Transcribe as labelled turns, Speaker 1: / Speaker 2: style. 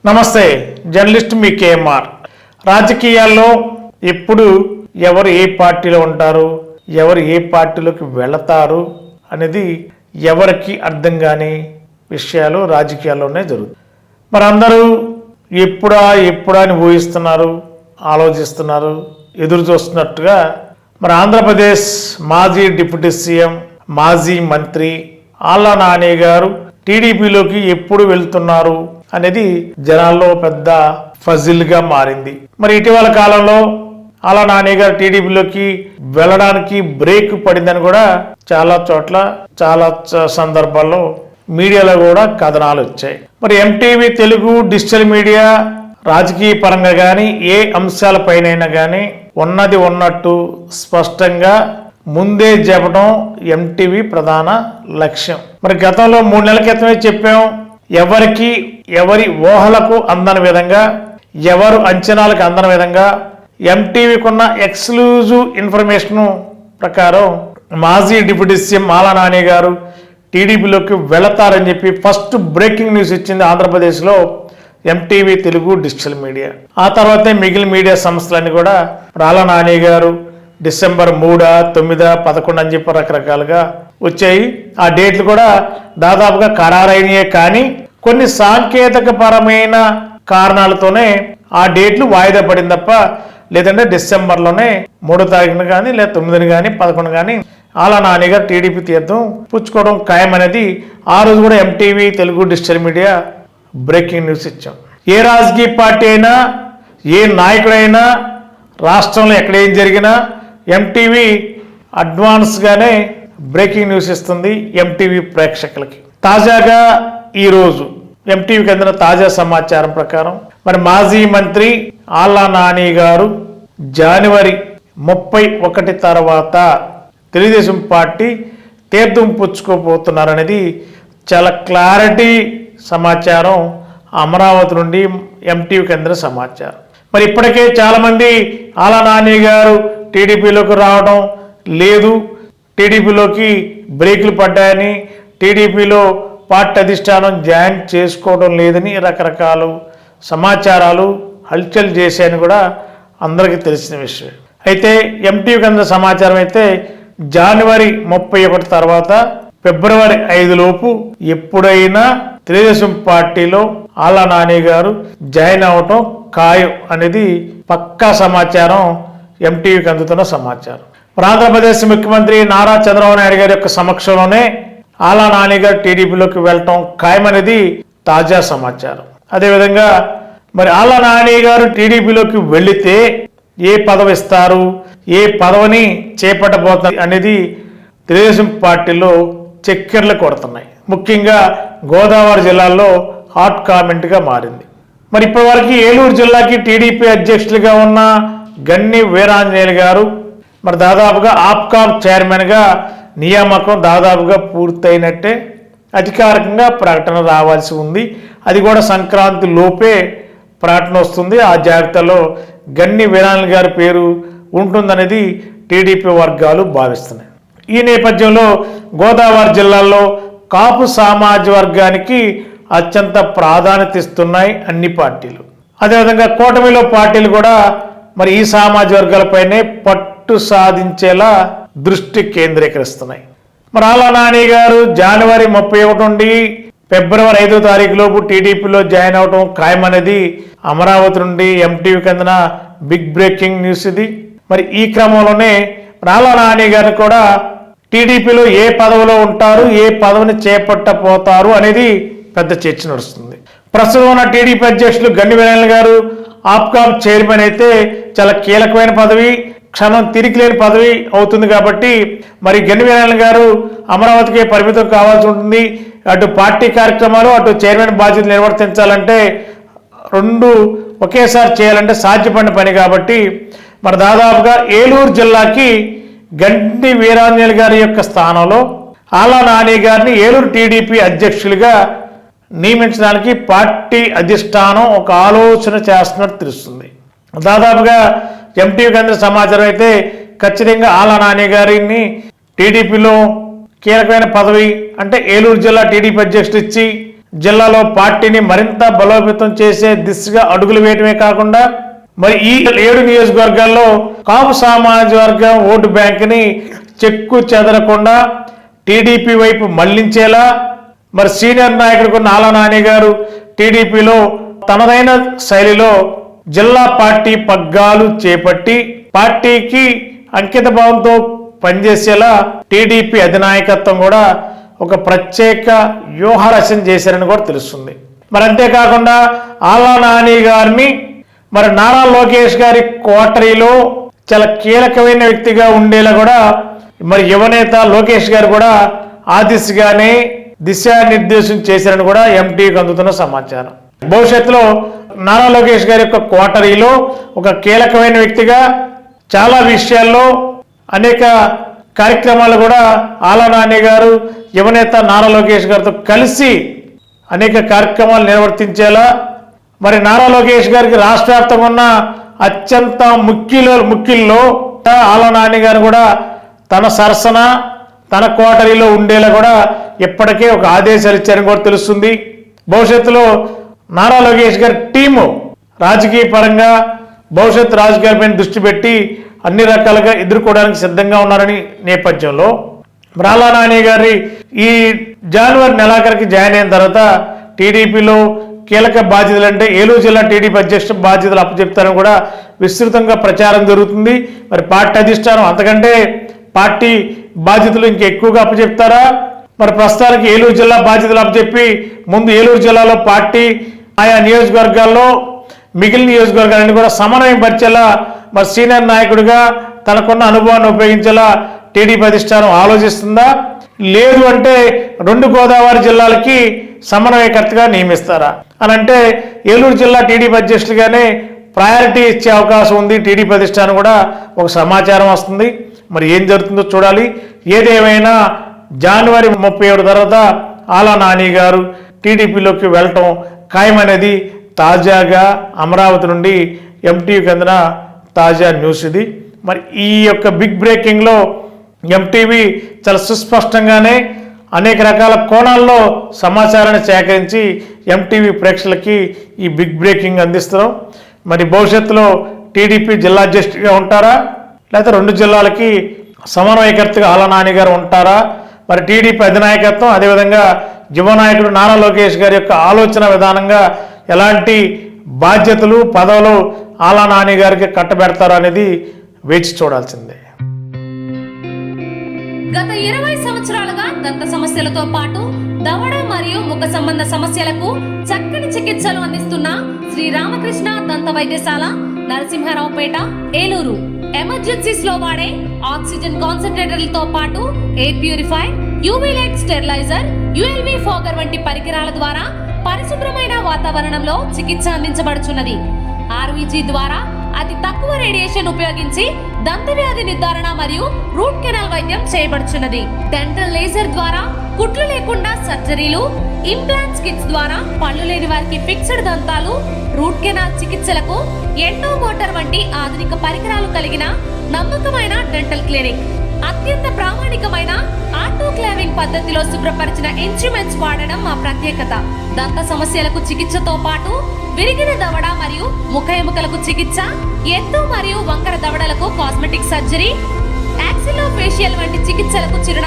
Speaker 1: నమస్తే, జర్నలిస్ట్ మీ కేఎంఆర్. రాజకీయాల్లో ఎప్పుడు ఎవరు ఏ పార్టీలో ఉంటారు, ఎవరు ఏ పార్టీలోకి వెళతారు అనేది ఎవరికి అర్థం కాని విషయాలు రాజకీయాల్లోనే జరుగుతాయి. మరి అందరూ ఎప్పుడా అని ఊహిస్తున్నారు, ఆలోచిస్తున్నారు, ఎదురు చూస్తున్నట్టుగా మరి ఆంధ్రప్రదేశ్ మాజీ డిప్యూటీ సీఎం, మాజీ మంత్రి ఆళ్ల నాని గారు టీడీపీలోకి ఎప్పుడు వెళ్తున్నారు అనేది జనాల్లో పెద్ద ఫజిల్గా మారింది. మరి ఇటీవల కాలంలో ఆళ్ల నాని గారు టీడీపీలోకి వెళ్ళడానికి బ్రేక్ పడిందని కూడా చాలా చోట్ల చాలా సందర్భాల్లో మీడియాలో కూడా కథనాలు వచ్చాయి. మరి ఎంటీవీ తెలుగు డిజిటల్ మీడియా రాజకీయ పరంగా కానీ ఏ అంశాలపైనైనా కానీ ఉన్నది ఉన్నట్టు స్పష్టంగా ముందే చెప్పడం ఎంటీవీ ప్రధాన లక్ష్యం. మరి గతంలో 3 నెలల క్రితమే చెప్పాం, ఎవరి ఊహలకు అందని విధంగా, ఎవరు అంచనాలకు అందని విధంగా ఎంటీవీకి ఉన్న ఎక్స్క్లూజివ్ ఇన్ఫర్మేషన్ ప్రకారం మాజీ డిప్యూటీ సీఎం ఆళ్ల నాని గారు టీడీపీలోకి వెళతారని చెప్పి ఫస్ట్ బ్రేకింగ్ న్యూస్ ఇచ్చింది ఆంధ్రప్రదేశ్లో ఎంటీవీ తెలుగు డిజిటల్ మీడియా. ఆ తర్వాతే మిగిలిన మీడియా సంస్థలన్నీ కూడా ఆళ్ల నాని గారు డిసెంబర్ 3, 9, 11 అని చెప్పి రకరకాలుగా వచ్చాయి. ఆ డేట్లు కూడా దాదాపుగా ఖరారైనయే, కానీ కొన్ని సాంకేతిక పరమైన కారణాలతోనే ఆ డేట్లు వాయిదా పడింది తప్ప, లేదంటే డిసెంబర్లోనే 3వ తారీఖున కానీ లేదా 9 కానీ 11 కానీ ఆళ్ల నాని గారు టీడీపీ తీర్థం పుచ్చుకోవడం ఖాయం అనేది ఆ రోజు కూడా MTV Telugu digital media breaking news ఇచ్చాం. ఏ రాజకీయ పార్టీ అయినా, ఏ నాయకుడైనా, రాష్ట్రంలో ఎక్కడ ఏం జరిగినా ఎంటీవీ అడ్వాన్స్గానే బ్రేకింగ్ న్యూస్ ఇస్తుంది ఎంటీవీ ప్రేక్షకులకి. తాజాగా ఈరోజు ఎంటీవీకి అందిన తాజా సమాచారం ప్రకారం మరి మాజీ మంత్రి ఆళ్ల నాని గారు జనవరి 31 తర్వాత తెలుగుదేశం పార్టీ తీర్థం పుచ్చుకోబోతున్నారనేది చాలా క్లారిటీ సమాచారం అమరావతి నుండి ఎంటీవీకి అందిన సమాచారం. మరి ఇప్పటికే చాలామంది ఆళ్ల నాని గారు టీడీపీలోకి రావడం లేదు, టీడీపీలోకి బ్రేకులు పడ్డాయని, టీడీపీలో పార్టీ అధిష్టానం జాయిన్ చేసుకోవడం లేదని రకరకాల సమాచారాలు హల్చల్ చేశాయని కూడా అందరికీ తెలిసిన విషయం. అయితే ఎంటీవీకి అందిన సమాచారం అయితే జనవరి 31 తర్వాత ఫిబ్రవరి 5 లోపు ఎప్పుడైనా తెలుగుదేశం పార్టీలో ఆళ్ల నాని గారు జాయిన్ అవటం ఖాయం అనేది పక్కా సమాచారం, ఎంటీవీకి అందుతున్న సమాచారం. ఆంధ్రప్రదేశ్ ముఖ్యమంత్రి నారా చంద్రబాబు నాయుడు గారి యొక్క సమక్షంలోనే ఆళ్ల నాని గారు టీడీపీలోకి వెళ్ళటం ఖాయం అనేది తాజా సమాచారం. అదేవిధంగా మరి ఆళ్ల నాని గారు టీడీపీలోకి వెళితే ఏ పదవి ఇస్తారు, ఏ పదవిని చేపట్టబోతున్నారు అనేది తెలుగుదేశం పార్టీలో చక్కెర్లు కొడుతున్నాయి. ముఖ్యంగా గోదావరి జిల్లాలో హాట్ కామెంట్గా మారింది. మరి ఇప్పటివరకు ఏలూరు జిల్లాకి టీడీపీ అధ్యక్షులుగా ఉన్న గన్ని వీరాంజనేయులు గారు మరి దాదాపుగా ఆప్కాబ్ చైర్మన్గా నియామకం దాదాపుగా పూర్తయినట్టే, అధికారికంగా ప్రకటన రావాల్సి ఉంది. అది కూడా సంక్రాంతి లోపే ప్రకటన వస్తుంది. ఆ జాబితాలో గన్ని వీరాంజనేయులు గారి పేరు ఉంటుందనేది టీడీపీ వర్గాలు భావిస్తున్నాయి. ఈ నేపథ్యంలో గోదావరి జిల్లాలో కాపు సామాజిక వర్గానికి అత్యంత ప్రాధాన్యత ఇస్తున్నాయి అన్ని పార్టీలు. అదేవిధంగా కూటమిలో పార్టీలు కూడా మరి ఈ సామాజిక వర్గాలపైనే పట్టు సాధించేలా దృష్టి కేంద్రీకరిస్తున్నాయి. మరి ఆళ్ల నాని గారు జనవరి 31 నుండి ఫిబ్రవరి 5వ తారీఖు లోపు టీడీపీలో జాయిన్ అవడం ఖాయం అనేది అమరావతి నుండి ఎంటీవీకి అందిన బిగ్ బ్రేకింగ్ న్యూస్ ఇది. మరి ఈ క్రమంలోనే ఆళ్ల నాని గారు కూడా టీడీపీలో ఏ పదవిలో ఉంటారు, ఏ పదవిని చేపట్టపోతారు అనేది పెద్ద చర్చ నడుస్తుంది. ప్రస్తుతం ఉన్న టీడీపీ అధ్యక్షులు గన్ని వీరాంజనేయులు గారు ఆప్కాబ్ చైర్మన్ అయితే చాలా కీలకమైన పదవి, క్షణం తిరిగి లేని పదవి అవుతుంది. కాబట్టి మరి గన్ని వీరాంజనేయులు గారు అమరావతికే పరిమితం కావాల్సి ఉంటుంది. అటు పార్టీ కార్యక్రమాలు, అటు చైర్మన్ బాధ్యతలు నిర్వర్తించాలంటే రెండు ఒకేసారి చేయాలంటే సాధ్యపడిన పని. కాబట్టి మరి దాదాపుగా ఏలూరు జిల్లాకి గన్ని వీరాంజనేయులు గారి యొక్క స్థానంలో ఆళ్ల నాని గారిని ఏలూరు టీడీపీ అధ్యక్షులుగా నియమించడానికి పార్టీ అధిష్టానం ఒక ఆలోచన చేస్తున్నట్టు తెలుస్తుంది. దాదాపుగా ఎంటీవీకి అందిన సమాచారం అయితే ఖచ్చితంగా ఆళ్ల నాని గారిని టీడీపీలో కీలకమైన పదవి అంటే ఏలూరు జిల్లా టీడీపీ అధ్యక్షుడు ఇచ్చి జిల్లాలో పార్టీని మరింత బలోపేతం చేసే దిశగా అడుగులు వేయటమే కాకుండా మరి ఈ 7 నియోజకవర్గాల్లో కాపు సామాజిక వర్గం ఓటు బ్యాంకుని చెక్కు చెదరకుండా టీడీపీ వైపు మళ్లించేలా మరి సీనియర్ నాయకుడు నాలా నాని గారు టీడీపీలో తనదైన శైలిలో జిల్లా పార్టీ పగ్గాలు చేపట్టి పార్టీకి అంకిత భావంతో పనిచేసేలా టీడీపీ అధినాయకత్వం కూడా ఒక ప్రత్యేక వ్యూహరచన చేశారని కూడా తెలుస్తుంది. మరి అంతేకాకుండా ఆలా నాని గారిని మరి నారా లోకేష్ గారి కోటరీలో చాలా కీలకమైన వ్యక్తిగా ఉండేలా కూడా మరి యువనేత లోకేష్ గారు కూడా ఆ దిశగానే దిశానిర్దేశం చేశారని కూడా ఎంటీకి అందుతున్న సమాచారం. భవిష్యత్తులో నారా లోకేష్ గారి యొక్క కోటరీలో ఒక కీలకమైన వ్యక్తిగా చాలా విషయాల్లో అనేక కార్యక్రమాలు కూడా ఆలా నాని గారు యువనేత నారా లోకేష్ గారితో కలిసి అనేక కార్యక్రమాలు నిర్వర్తించేలా మరి నారా లోకేష్ గారికి రాష్ట్ర వ్యాప్తంగా ఉన్న అత్యంత ముఖ్యుల్లో ఆలా నాని గారు కూడా తన సరసన తన కోటరీలో ఉండేలా కూడా ఇప్పటికే ఒక ఆదేశాలు ఇచ్చారని కూడా తెలుస్తుంది. భవిష్యత్తులో నారా లోకేష్ గారి టీము రాజకీయ పరంగా భవిష్యత్తు రాజకీయాలపైన దృష్టి పెట్టి అన్ని రకాలుగా ఎదుర్కోవడానికి సిద్ధంగా ఉన్నారని నేపథ్యంలో ఆలా నాని గారి ఈ జనవరి నెలాఖరికి జాయిన్ అయిన తర్వాత టీడీపీలో కీలక బాధ్యతలు అంటే ఏలూరు జిల్లా టీడీపీ అధ్యక్ష బాధ్యతలు అప్పచెప్తారని కూడా విస్తృతంగా ప్రచారం జరుగుతుంది. మరి పార్టీ అధిష్టానం అంతకంటే పార్టీ బాధ్యతలు ఇంకెక్కువగా అప్పచెప్తారా? మరి ప్రస్తుతానికి ఏలూరు జిల్లా బాధ్యతలు అప్పచెప్పి ముందు ఏలూరు జిల్లాలో పార్టీ ఆయా నియోజకవర్గాల్లో మిగిలిన నియోజకవర్గాలను కూడా సమన్వయం పరిచేలా మరి సీనియర్ నాయకుడిగా తనకున్న అనుభవాన్ని ఉపయోగించేలా టీడీపీ అధిష్టానం ఆలోచిస్తుందా? లేదు అంటే 2 గోదావరి జిల్లాలకి సమన్వయకర్తగా నియమిస్తారా అని అంటే ఏలూరు జిల్లా టీడీపీ అధ్యక్షులుగానే ప్రయారిటీ ఇచ్చే అవకాశం ఉంది. టీడీపీ అధిష్టానం కూడా ఒక సమాచారం వస్తుంది. మరి ఏం జరుగుతుందో చూడాలి. ఏదేమైనా జనవరి 37 తర్వాత ఆలా నాని గారు టీడీపీలోకి వెళ్ళటం ఖాయమనేది తాజాగా అమరావతి నుండి ఎంటీవీకి అందిన తాజా న్యూస్ ఇది. మరి ఈ యొక్క బిగ్ బ్రేకింగ్లో ఎంటీవీ చాలా సుస్పష్టంగానే అనేక రకాల కోణాల్లో సమాచారాన్ని సేకరించి ఎంటీవీ ప్రేక్షకులకి ఈ బిగ్ బ్రేకింగ్ అందిస్తున్నాం. మరి భవిష్యత్తులో టీడీపీ జిల్లా అధ్యక్షుడిగా ఉంటారా, లేకపోతే 2 జిల్లాలకి సమన్వయకర్తగా ఆలా నాని గారు ఉంటారా? మరి టీడీపీ అధినాయకత్వం అదేవిధంగా యువ నాయకుడు నారా లోకేష్ గారి యొక్క ఆలోచన విధానంగా ఎలాంటి బాధ్యతలు పదవులు ఆలా నాని గారికి కట్టబెడతారు అనేది వేచి చూడాల్సిందే.
Speaker 2: గత 20 సంవత్సరాలుగా దంత సమస్యలతో పాటు దవడ మరియు ముఖ సంబంధ సమస్యలకు చక్కని చికిత్సలు అందిస్తున్న శ్రీ రామకృష్ణ దంత వైద్యశాల, నరసింహారావుపేట, ఏలూరు. ఎమర్జెన్సీస్ లో వాడే ఆక్సిజన్ కాన్సంట్రేటర్లతో పాటు air purifier, UV light steriliser, ULV fogger వంటి పరికరాల ద్వారా పరిశుభ్రమైన వాతావరణంలో చికిత్స అందించబడుచున్నది. ఆర్వీజీ ద్వారా అతి తక్కువ రేడియేషన్ ఉపయోగించి దంత వ్యాధి నిర్ధారణ మరియు రూట్ కెనాల్ వైద్యం చేయబడుచున్నది. డెంటల్ లేజర్ ద్వారా కుట్లు లేకుండా సర్జరీలు, ఇంప్లాంట్స్ కిట్స్ ద్వారా పళ్ళు లేని వారికి ఫిక్స్డ్ దంతాలు, రూట్ కెనాల్ చికిత్సలకు ఎండో మోటార్ వంటి ఆధునిక పరికరాలు కలిగిన నమ్మకమైన డెంటల్ క్లినిక్. అత్యంత ప్రామాణికమైన ఆటోక్లావింగ్ పద్ధతిలో శుభ్రపరిచిన ఇన్స్ట్రుమెంట్స్ వాడడం మా ప్రత్యేకత. దంత సమస్యలకు చికిత్సతో పాటు విరిగిన దవడ మరియు ముఖ ఎముకలకు చికిత్స, ఎత్తు మరియు వంకర దవడలకు కాస్మెటిక్ సర్జరీ, యాక్సిలోఫేషియల్ వంటి చికిత్సలకు చిరునామా